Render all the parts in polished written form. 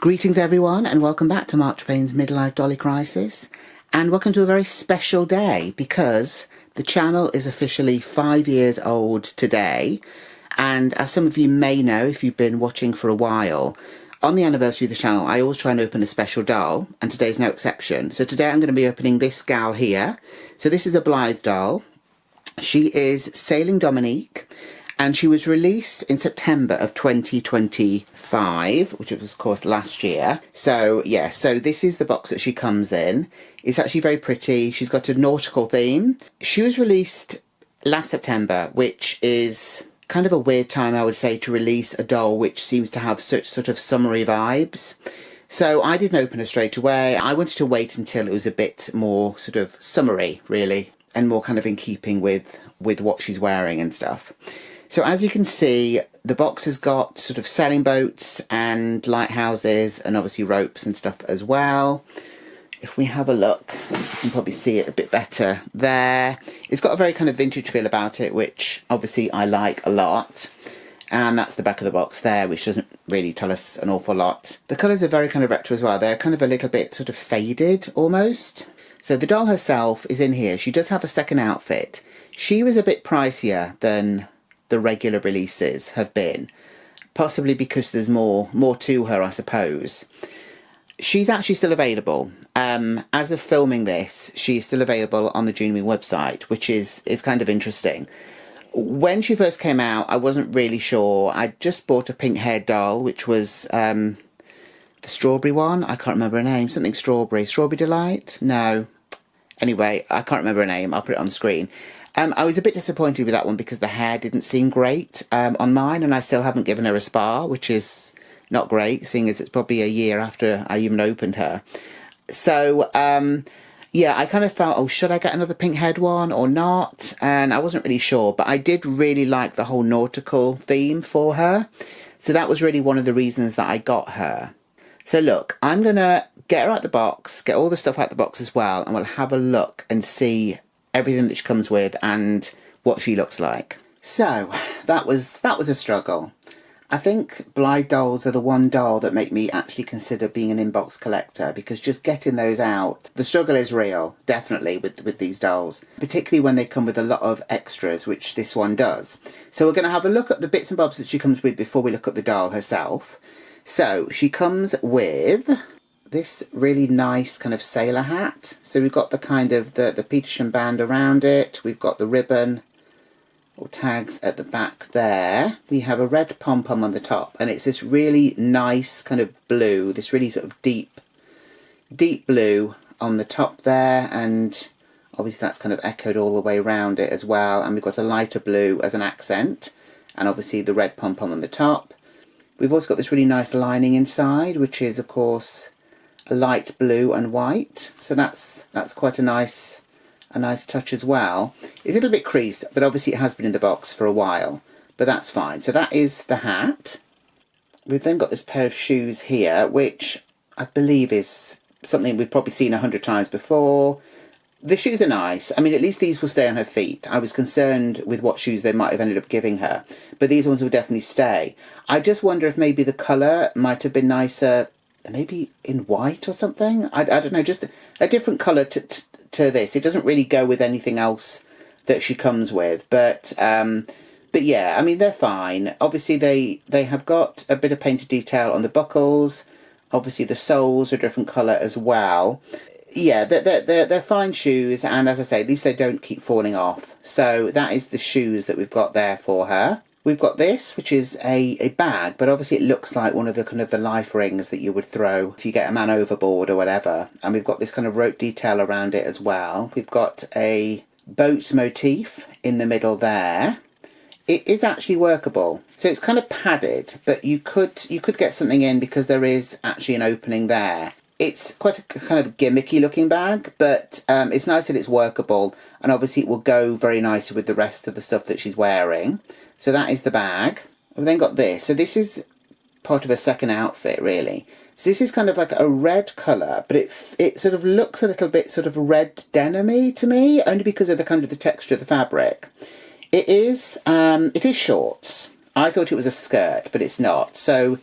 Greetings everyone and welcome back to March Payne's Midlife Dolly Crisis, and welcome to a very special day because the channel is officially 5 years old today, and as some of you may know if you've been watching for a while, on the anniversary of the channel I always try and open a special doll, and today's no exception. So today I'm going to be opening this gal here. So this is a Blythe doll. She is Sailing Dominique, and she was released in September of 2025, which was of course last year. So yeah, so this is the box that she comes in. It's actually very pretty. She's got a nautical theme. She was released last September, which is kind of a weird time, I would say, to release a doll which seems to have such sort of summery vibes. So I didn't open her straight away. I wanted to wait until it was a bit more sort of summery, really, and more kind of in keeping with what she's wearing and stuff. So as you can see, the box has got sort of sailing boats and lighthouses and obviously ropes and stuff as well. If we have a look, you can probably see it a bit better there. It's got a very kind of vintage feel about it, which obviously I like a lot. And that's the back of the box there, which doesn't really tell us an awful lot. The colours are very kind of retro as well. They're kind of a little bit sort of faded almost. So the doll herself is in here. She does have a second outfit. She was a bit pricier than the regular releases have been, possibly because there's more to her, I suppose. She's actually still available. As of filming this, she's still available on the Junie website, which is kind of interesting. When she first came out, I wasn't really sure. I just bought a pink-haired doll, which was the strawberry one. I can't remember her name. Something strawberry. Strawberry Delight? No. Anyway, I can't remember her name. I'll put it on the screen. I was a bit disappointed with that one because the hair didn't seem great on mine, and I still haven't given her a spa, which is not great, seeing as it's probably a year after I even opened her. So, yeah, I kind of felt, oh, should I get another pink-haired one or not? And I wasn't really sure, but I did really like the whole nautical theme for her. So that was really one of the reasons that I got her. So look, I'm going to get her out the box, get all the stuff out the box as well, and we'll have a look and see everything that she comes with and what she looks like. So that was a struggle. I think Blythe dolls are the one doll that make me actually consider being an inbox collector, because just getting those out, the struggle is real, definitely, with these dolls, particularly when they come with a lot of extras, which this one does. So we're going to have a look at the bits and bobs that she comes with before we look at the doll herself. So she comes with this really nice kind of sailor hat. So we've got the kind of the Peterson band around it. We've got the ribbon or tags at the back there. We have a red pom-pom on the top, and it's this really nice kind of blue, this really sort of deep blue on the top there, and obviously that's kind of echoed all the way around it as well. And we've got a lighter blue as an accent, and obviously the red pom-pom on the top. We've also got this really nice lining inside, which is of course a light blue and white, so that's quite a nice touch as well. It's a little bit creased, but obviously it has been in the box for a while, but that's fine. So that is the hat. We've then got this pair of shoes here, which I believe is something we've probably seen 100 times before. The shoes are nice. I mean, at least these will stay on her feet. I was concerned with what shoes they might have ended up giving her, but these ones will definitely stay. I just wonder if maybe the colour might have been nicer, maybe in white or something. I don't know, just a different colour to this. It doesn't really go with anything else that she comes with, but yeah, I mean, they're fine. Obviously they have got a bit of painted detail on the buckles. Obviously the soles are a different colour as well. Yeah, they're fine shoes, and as I say, at least they don't keep falling off. So that is the shoes that we've got there for her. We've got this, which is a bag, but obviously it looks like one of the kind of the life rings that you would throw if you get a man overboard or whatever. And we've got this kind of rope detail around it as well. We've got a boat motif in the middle there. It is actually workable. So it's kind of padded, but you could get something in because there is actually an opening there. It's quite a kind of gimmicky looking bag, but it's nice that it's workable, and obviously it will go very nicely with the rest of the stuff that she's wearing. So that is the bag. We've then got this. So this is part of a second outfit, really. So this is kind of like a red colour, but it sort of looks a little bit sort of red denim-y to me, only because of the kind of the texture of the fabric. It is shorts. I thought it was a skirt, but it's not. So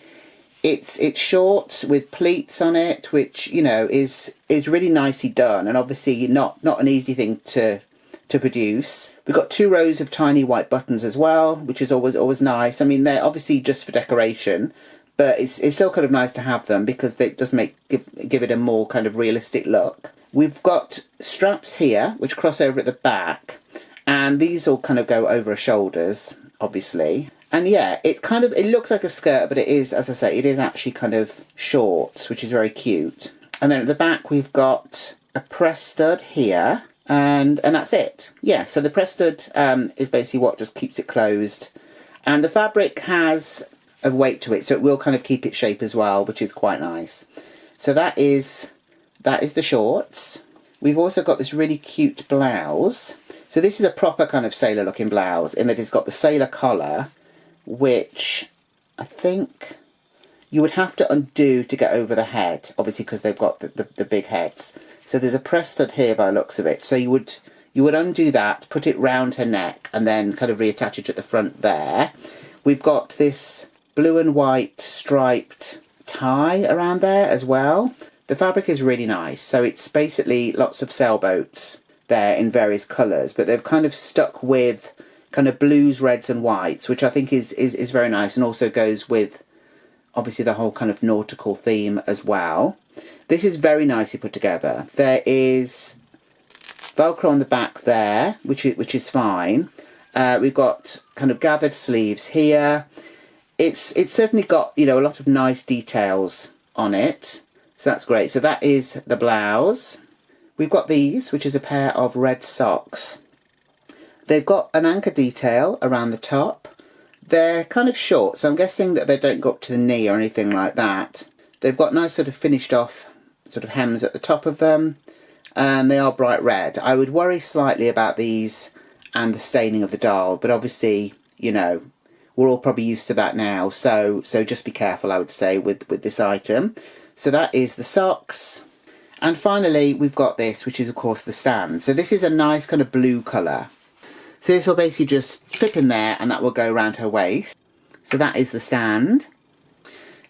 It's short with pleats on it, which, you know, is really nicely done, and obviously not an easy thing to produce. We've got 2 rows of tiny white buttons as well, which is always nice. I mean, they're obviously just for decoration, but it's still kind of nice to have them because it does give it a more kind of realistic look. We've got straps here which cross over at the back, and these all kind of go over her shoulders, obviously. And yeah, it looks like a skirt, but it is, as I say, it is actually kind of short, which is very cute. And then at the back we've got a press stud here, and that's it. Yeah, so the press stud is basically what just keeps it closed. And the fabric has a weight to it, so it will kind of keep its shape as well, which is quite nice. So that is the shorts. We've also got this really cute blouse. So this is a proper kind of sailor looking blouse in that it's got the sailor collar, which I think you would have to undo to get over the head, obviously because they've got the big heads. So there's a press stud here by the looks of it. So you would undo that, put it round her neck, and then kind of reattach it at the front there. We've got this blue and white striped tie around there as well. The fabric is really nice. So it's basically lots of sailboats there in various colours, but they've kind of stuck with kind of blues, reds and whites, which I think is very nice, and also goes with obviously the whole kind of nautical theme as well. This is very nicely put together. There is Velcro on the back there, which is fine. We've got kind of gathered sleeves here. It's certainly got, you know, a lot of nice details on it, so that's great. So that is the blouse. We've got these, which is a pair of red socks. They've got an anchor detail around the top. They're kind of short, so I'm guessing that they don't go up to the knee or anything like that. They've got nice sort of finished off sort of hems at the top of them, and they are bright red. I would worry slightly about these and the staining of the doll, but obviously, you know, we're all probably used to that now, so just be careful, I would say, with this item. So that is the socks. And finally, we've got this, which is, of course, the stand. So this is a nice kind of blue colour. So this will basically just clip in there, and that will go around her waist. So that is the stand.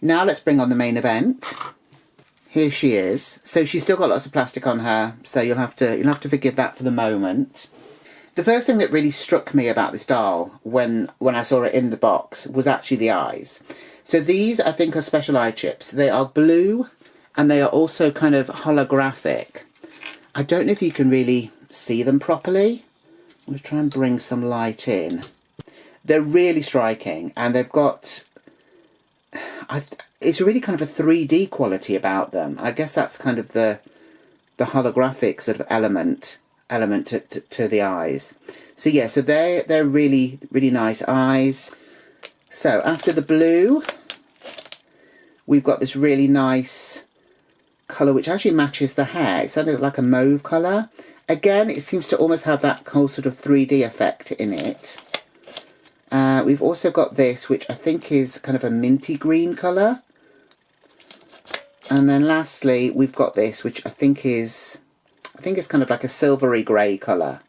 Now let's bring on the main event. Here she is. So she's still got lots of plastic on her, so you'll have to forgive that for the moment. The first thing that really struck me about this doll when I saw it in the box was actually the eyes. So these, I think, are special eye chips. They are blue, and they are also kind of holographic. I don't know if you can really see them properly. I'm going to try and bring some light in. They're really striking, and they've got... it's really kind of a 3D quality about them. I guess that's kind of the holographic sort of element to the eyes. So yeah, so they're really, really nice eyes. So after the blue, we've got this really nice colour which actually matches the hair. It's kind of like a mauve colour. Again, it seems to almost have that whole sort of 3D effect in it. We've also got this, which I think is kind of a minty green colour. And then lastly, we've got this, which I think is kind of like a silvery grey colour.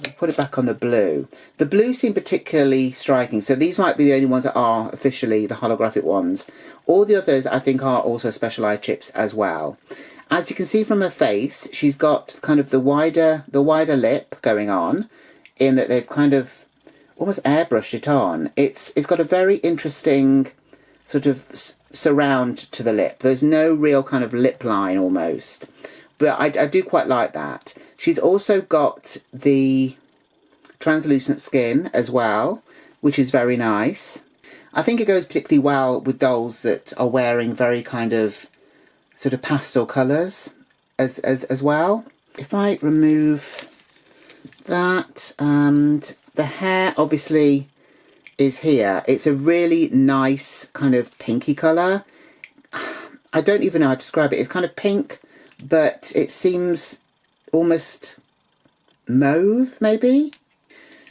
I'll put it back on the blue. The blue seem particularly striking. So these might be the only ones that are officially the holographic ones. All the others, I think, are also special eye chips as well. As you can see from her face, she's got kind of the wider lip going on, in that they've kind of almost airbrushed it on. It's got a very interesting sort of surround to the lip. There's no real kind of lip line almost. But I do quite like that. She's also got the translucent skin as well, which is very nice. I think it goes particularly well with dolls that are wearing very kind of sort of pastel colours as well. If I remove that, and the hair obviously is here. It's a really nice kind of pinky colour. I don't even know how to describe it. It's kind of pink, but it seems almost mauve, maybe?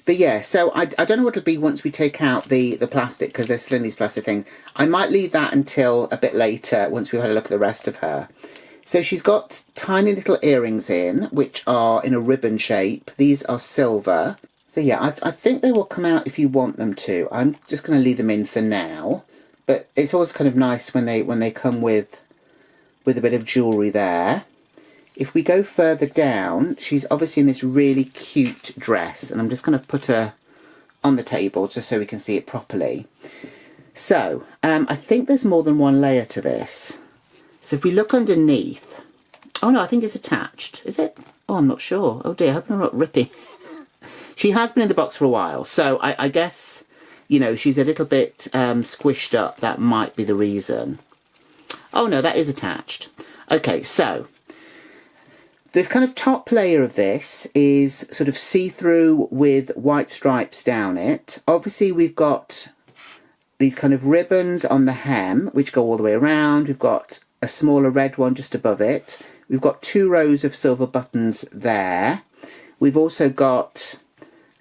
But yeah, so I don't know what it'll be once we take out the plastic, because they're still in these plastic things. I might leave that until a bit later, once we've had a look at the rest of her. So she's got tiny little earrings in, which are in a ribbon shape. These are silver. So yeah, I think they will come out if you want them to. I'm just going to leave them in for now, But it's always kind of nice when they come with a bit of jewellery there. If we go further down, she's obviously in this really cute dress, and I'm just going to put her on the table just so we can see it properly. So, I think there's more than one layer to this. So if we look underneath... Oh no, I think it's attached. Is it? Oh, I'm not sure. Oh dear, I hope I'm not ripping. She has been in the box for a while, so I guess, you know, she's a little bit squished up. That might be the reason. Oh no, that is attached. Okay, so the kind of top layer of this is sort of see-through with white stripes down it. Obviously, we've got these kind of ribbons on the hem, which go all the way around. We've got a smaller red one just above it. We've got 2 rows of silver buttons there. We've also got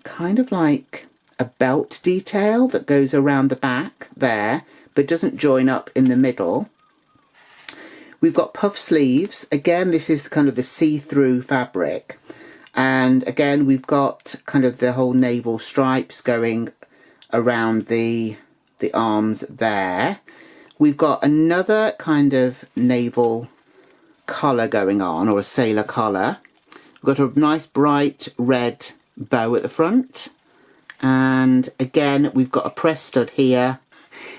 kind of like a belt detail that goes around the back there, but doesn't join up in the middle. We've got puff sleeves. Again, this is kind of the see-through fabric. And again, we've got kind of the whole naval stripes going around the arms there. We've got another kind of naval collar going on, or a sailor collar. We've got a nice bright red bow at the front. And again, we've got a press stud here.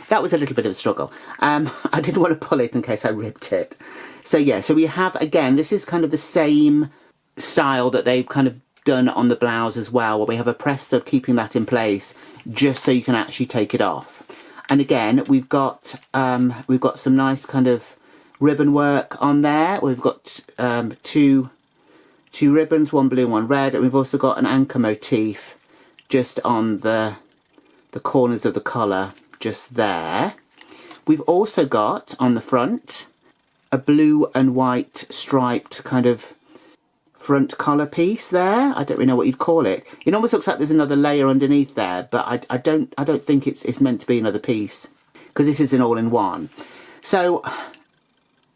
That was a little bit of a struggle. I didn't want to pull it in case I ripped it. So yeah, so we have, again, this is kind of the same style that they've kind of done on the blouse as well, where we have a press stud keeping that in place just so you can actually take it off. And again, we've got some nice kind of ribbon work on there. We've got two ribbons, one blue and one red, and we've also got an anchor motif just on the corners of the collar, just there. We've also got on the front a blue and white striped kind of front collar piece there. I don't really know what you'd call it. It almost looks like there's another layer underneath there, but I don't think it's meant to be another piece, because this is an all-in-one. So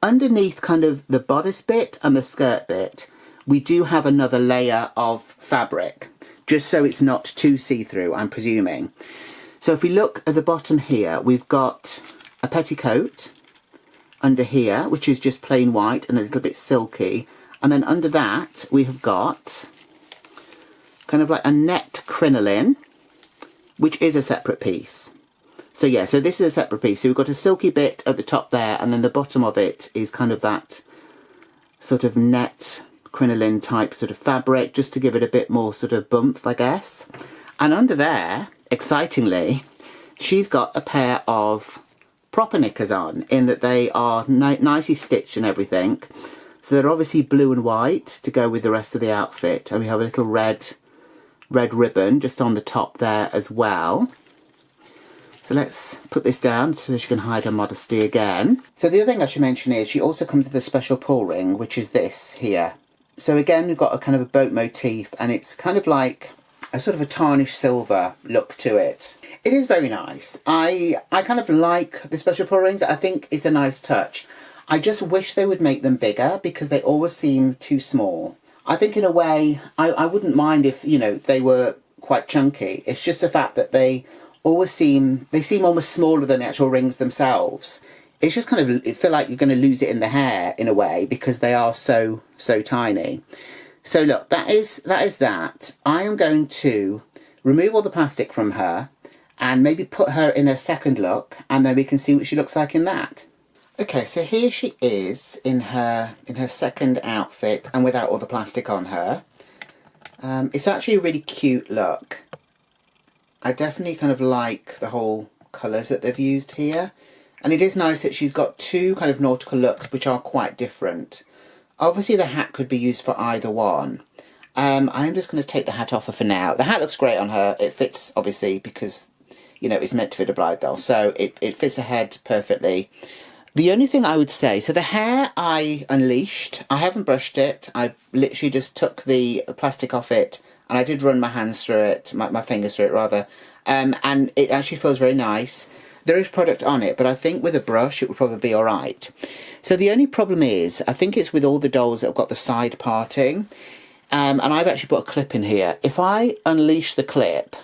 underneath kind of the bodice bit and the skirt bit, we do have another layer of fabric, just so it's not too see-through, I'm presuming. So if we look at the bottom here, we've got a petticoat under here, which is just plain white and a little bit silky. And then under that, we have got kind of like a net crinoline, which is a separate piece. So yeah, so this is a separate piece. So we've got a silky bit at the top there, and then the bottom of it is kind of that sort of net crinoline type sort of fabric, just to give it a bit more sort of bump, I guess. And under there, excitingly, she's got a pair of proper knickers on, in that they are nicely stitched and everything. So they're obviously blue and white to go with the rest of the outfit. And we have a little red ribbon just on the top there as well. So let's put this down so she can hide her modesty again. So the other thing I should mention is she also comes with a special pull ring, which is this here. So again, we've got a kind of a boat motif, and it's kind of like a sort of a tarnished silver look to it. It is very nice. I kind of like the special pull rings. I think it's a nice touch. I just wish they would make them bigger, because they always seem too small. I think in a way, I wouldn't mind if, you know, they were quite chunky. It's just the fact that they always seem almost smaller than the actual rings themselves. It's just kind of, it feel like you're going to lose it in the hair in a way, because they are so tiny. So look, that is that. I am going to remove all the plastic from her and maybe put her in a second look, and then we can see what she looks like in that. Okay, so here she is in her second outfit and without all the plastic on her. It's actually a really cute look. I definitely kind of like the whole colours that they've used here. And it is nice that she's got two kind of nautical looks which are quite different. Obviously the hat could be used for either one. I'm just going to take the hat off her for now. The hat looks great on her. It fits, obviously, because, you know, it's meant to fit a Blythe doll. So it fits her head perfectly. The only thing I would say, so the hair I unleashed. I haven't brushed it. I literally just took the plastic off it, and I did run my hands through it, my fingers through it rather. And it actually feels very nice. There is product on it, but I think with a brush it would probably be alright. So the only problem is, I think it's with all the dolls that have got the side parting. And I've actually put a clip in here. If I unleash the clip,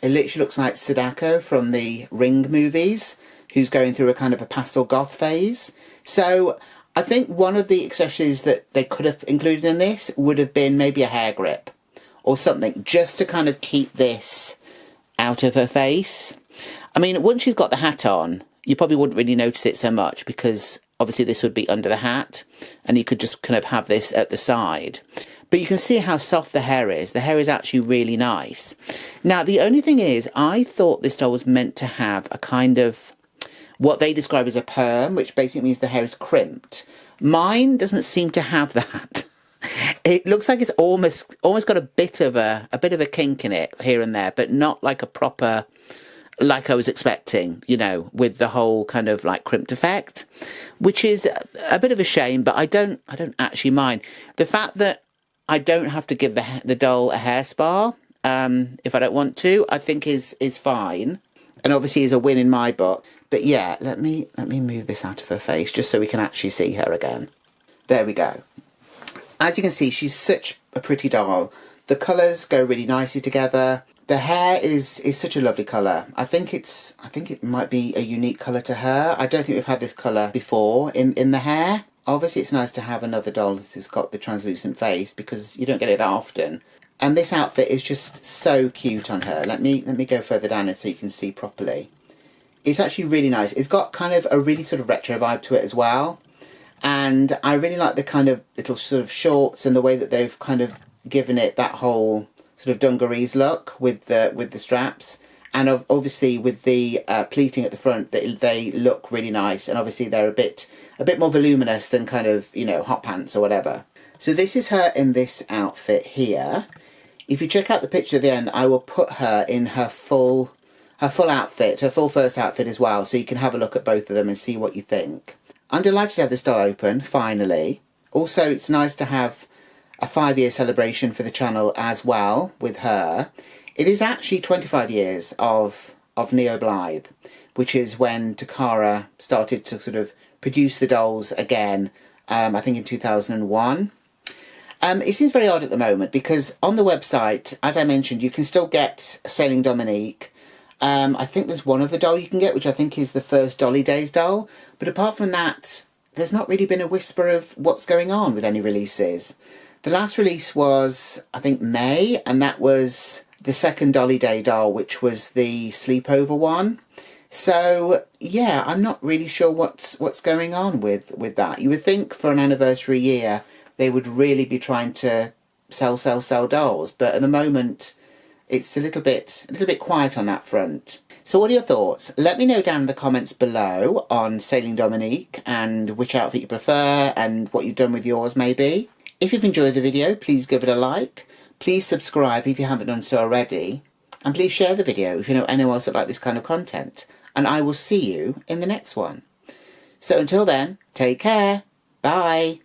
it literally looks like Sadako from the Ring movies. who's going through a kind of a pastel goth phase. So I think one of the accessories that they could have included in this would have been maybe a hair grip or something, just to kind of keep this out of her face. I mean, once she's got the hat on, you probably wouldn't really notice it so much, because obviously this would be under the hat and you could just kind of have this at the side. But you can see how soft the hair is. The hair is actually really nice. Now, the only thing is, I thought this doll was meant to have a kind of what they describe as a perm, which basically means the hair is crimped. Mine doesn't seem to have that. It looks like it's almost got a bit of a kink in it here and there, but not like a proper, like I was expecting, you know, with the whole kind of like crimped effect, which is a bit of a shame, but I don't actually mind. The fact that I don't have to give the doll a hair spa, if I don't want to, I think is fine. And obviously is a win in my book. But yeah, let me move this out of her face just so we can actually see her again. There we go. As you can see, she's such a pretty doll. The colours go really nicely together. The hair is such a lovely colour. I think it might be a unique colour to her. I don't think we've had this colour before in the hair. Obviously it's nice to have another doll that's got the translucent face, because you don't get it that often. And this outfit is just so cute on her. Let me go further down so you can see properly. It's actually really nice. It's got kind of a really sort of retro vibe to it as well. And I really like the kind of little sort of shorts and the way that they've kind of given it that whole sort of dungarees look with the straps. And obviously with the pleating at the front, they look really nice. And obviously they're a bit more voluminous than kind of, you know, hot pants or whatever. So this is her in this outfit here. If you check out the picture at the end, I will put her in her full outfit, her full first outfit as well, so you can have a look at both of them and see what you think. I'm delighted to have this doll open, finally. Also, it's nice to have a 5-year celebration for the channel as well with her. It is actually 25 years of Neo Blythe, which is when Takara started to sort of produce the dolls again, I think in 2001. It seems very odd at the moment, because on the website, as I mentioned, you can still get Sailing Dominique. I think there's one other doll you can get, which I think is the first Dolly Days doll. But apart from that, there's not really been a whisper of what's going on with any releases. The last release was, I think, May, and that was the second Dolly Day doll, which was the sleepover one. So, yeah, I'm not really sure what's going on with that. You would think for an anniversary year, they would really be trying to sell dolls. But at the moment, it's a little bit quiet on that front. So what are your thoughts? Let me know down in the comments below on Sailing Dominique and which outfit you prefer and what you've done with yours maybe. If you've enjoyed the video, please give it a like. Please subscribe if you haven't done so already. And please share the video if you know anyone else that like this kind of content. And I will see you in the next one. So until then, take care. Bye.